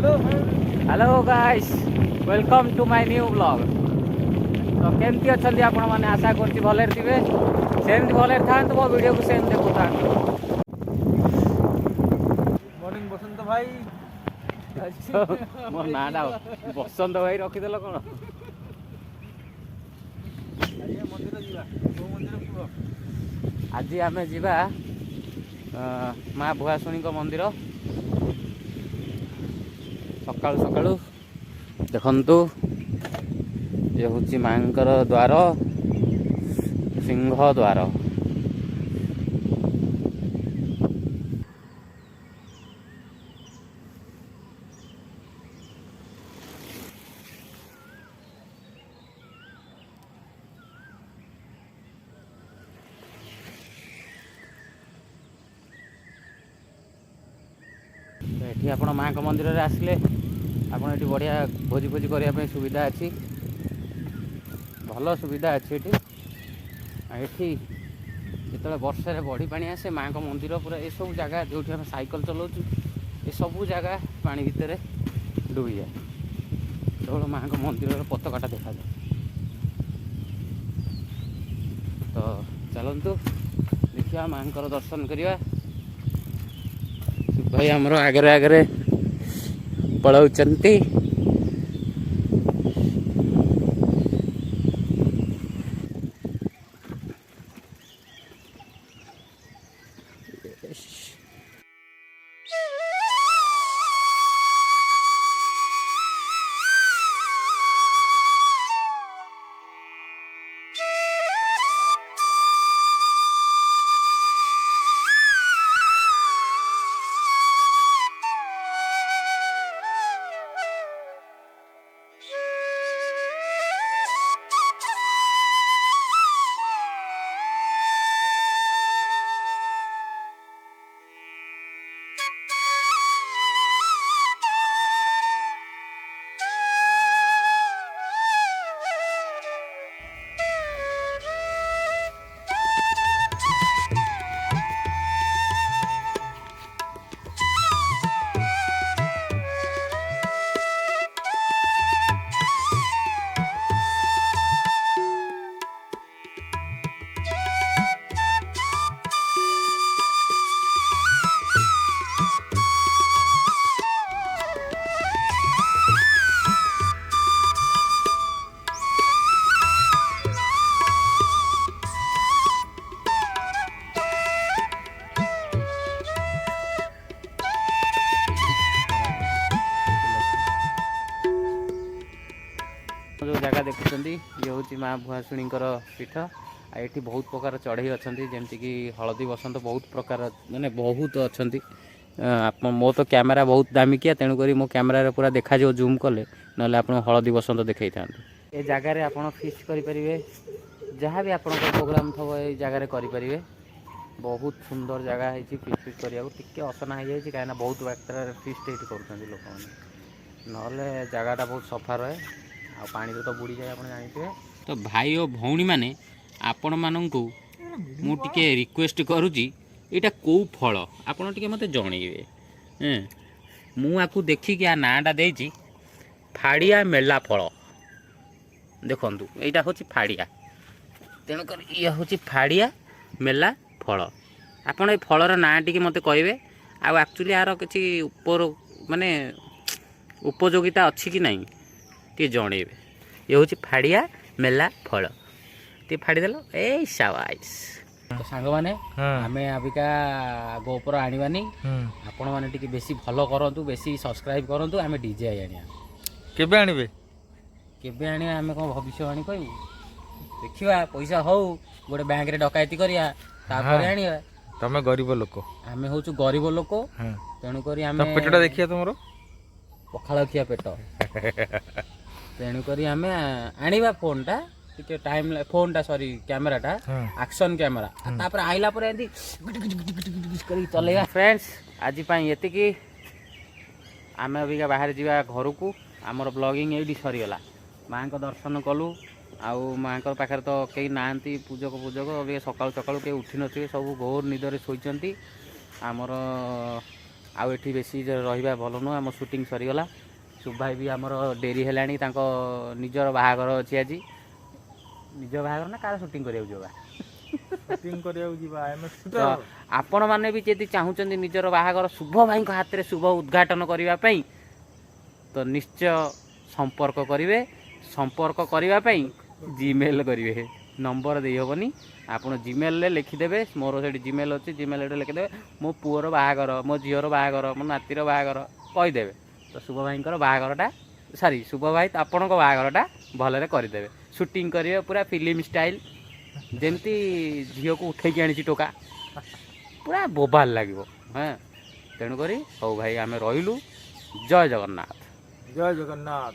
Hello guys, welcome to my new blog. तो केमती अच्छा आपण मैंने आशा करছি भलରେ ଥିବେ। सेमती भलରେ थांतु मो वीडियो को सेम देखु थांतु। मॉर्निंग बसंत भाई। मोर नाडा बसंत भाई रखिदेल कौन? मंदिर जीवा को मंदिर कुह? आज आम जा माँ भुआशुणी मंदिर। सकाळु सकाळु देखंतु ये हूँ माँ द्वार, सिंह द्वार। ये आप माँ मंदिर में आसिले आपड़ ये बढ़िया भोजी भोजी करने सुविधा अच्छी, भल सुविधा अच्छी। ये जो वर्षा बढ़ी पानी आसे माँ मंदिर पूरा ये सब जगह जो आम साइकिल चलाऊँ ये सब जगह पानी भितर डूबी जाए। केवल माँ मंदिर पताकाटा देखा जाए। तो चलतु देखिए माँ दर्शन करवा। भाई आमर आगरे आगरे पलाउचंती। जो जगह देखुं ये हूँ माँ भुआशुणी पीठ। ये बहुत प्रकार चढ़ई अच्छा जमीक हलदी बसंत बहुत प्रकार माने बहुत अच्छा। मो तो कैमेरा बहुत दामिकिया तेणुक मो कैमेरा पूरा देखा जूम कले ना आप हलदी बसंत देखई था। ये जगार आप फिस्ट करें जहाँ भी आप प्रोग्राम थो ये जगार करें। बहुत सुंदर जगह है फिस्ट फिस्ट करने टी असना हो जाए कहीं बहुत मात्रा फिस्ट ये कर लोक मैंने जगहटा बहुत सफा रहे आ पानी तो बुड़ी जाए आप जानते। तो भाई और भौणी मैंने आपण मानू मुझे रिक्वेस्ट करुँची यहाँ कौ फल आपड़ टे मत जनइबे। मुझे देखिक आ नाटा दे फाड़िया मेला फल देखु यहाँ हूँ फाड़िया तेणुक ये हूँ फाड़िया मेला फल। आपड़ ये फलर ना टी मत कहे आक्चुअली यार किसी उपर माने उपयोगिता अच्छी कि नहीं टे जनइबे। ये हूँ फाड़िया मेला फल टे फाड़ीदेल ए शाबाश। तो सांग मैंने आम अबिका गोपर आनी आपण मैंने टी बेसी भल करूँ बेसी सब्सक्राइब करूँ आम डीजे आने केबे आनिबे केबे आने आम कौन भविष्यवाणी कहू देखा पैसा हो गोटे बैंक रे डकायती करिया तापर आनिया। तमे गरीब लोक आम हूँ गरीब लोक तेणुक पेटटा देखिए तुम पखाड़ खिया पेट तेणुक आम आनिबा फोनटा टिके टाइम फोनटा सॉरी कैमराटा एक्शन कैमरा तापर आइला पर एंती चलेगा। फ्रेंड्स आज ये आम अबिका बाहर जावा घर को आमर ब्लॉगिंग ये सरीगला। माँ को दर्शन कलु आउ माँ पाखे तो कई ना पूजक पूजक अभी सकाळु सकाळु कई उठी नथिबे सब घोर निदरे शोइचंती। आमर ଆଉ ଏଠି ବେଶୀ ରହିବା ଭଲ ନୁହଁ। ଆମ ସୁଟିଂ ସରିଗଲା। ଶୁଭ ଭାଇ ବି ଆମର ଡେରି ହେଲାଣି, ତାଙ୍କ ନିଜର ବାହାଘର ଅଛି ଆଜି। ନିଜ ବାହାଘର ନା କାହାର ସୁଟିଂ କରିବାକୁ ଯିବା? ସୁଟିଂ କରିବାକୁ ଯିବା ତ ଆପଣମାନେ ବି ଯଦି ଚାହୁଁଛନ୍ତି ନିଜର ବାହାଘର ଶୁଭ ଭାଇଙ୍କ ହାତରେ ଶୁଭ ଉଦ୍ଘାଟନ କରିବା ପାଇଁ, ତ ନିଶ୍ଚୟ ସମ୍ପର୍କ କରିବେ। ସମ୍ପର୍କ କରିବା ପାଇଁ ଜିମେଲ୍ କରିବେ, ନମ୍ବର ଦେଇହେବନି। ଆପଣ ଜିମେଲ୍ରେ ଲେଖିଦେବେ, ମୋର ସେଠି ଜିମେଲ୍ ଅଛି, ଜିମେଲ୍ରେ ଲେଖିଦେବେ ମୋ ପୁଅର ବାହାଘର, ମୋ ଝିଅର ବାହାଘର, ମୋ ନାତିର ବାହାଘର କହିଦେବେ। ତ ଶୁଭ ଭାଇଙ୍କର ବାହାଘରଟା ଶୁଭ ଭାଇ ଆପଣଙ୍କ ବାହାଘରଟା ଭଲରେ କରିଦେବେ। ସୁଟିଂ କରିବେ ପୁରା ଫିଲ୍ମ ଷ୍ଟାଇଲ୍, ଯେମିତି ଝିଅକୁ ଉଠେଇକି ଆଣିଛି ଟୋକା, ପୁରା ବୋବାଲ ଲାଗିବ। ହଁ, ତେଣୁକରି ହଉ ଭାଇ ଆମେ ରହିଲୁ। ଜୟ ଜଗନ୍ନାଥ। ଜୟ ଜଗନ୍ନାଥ।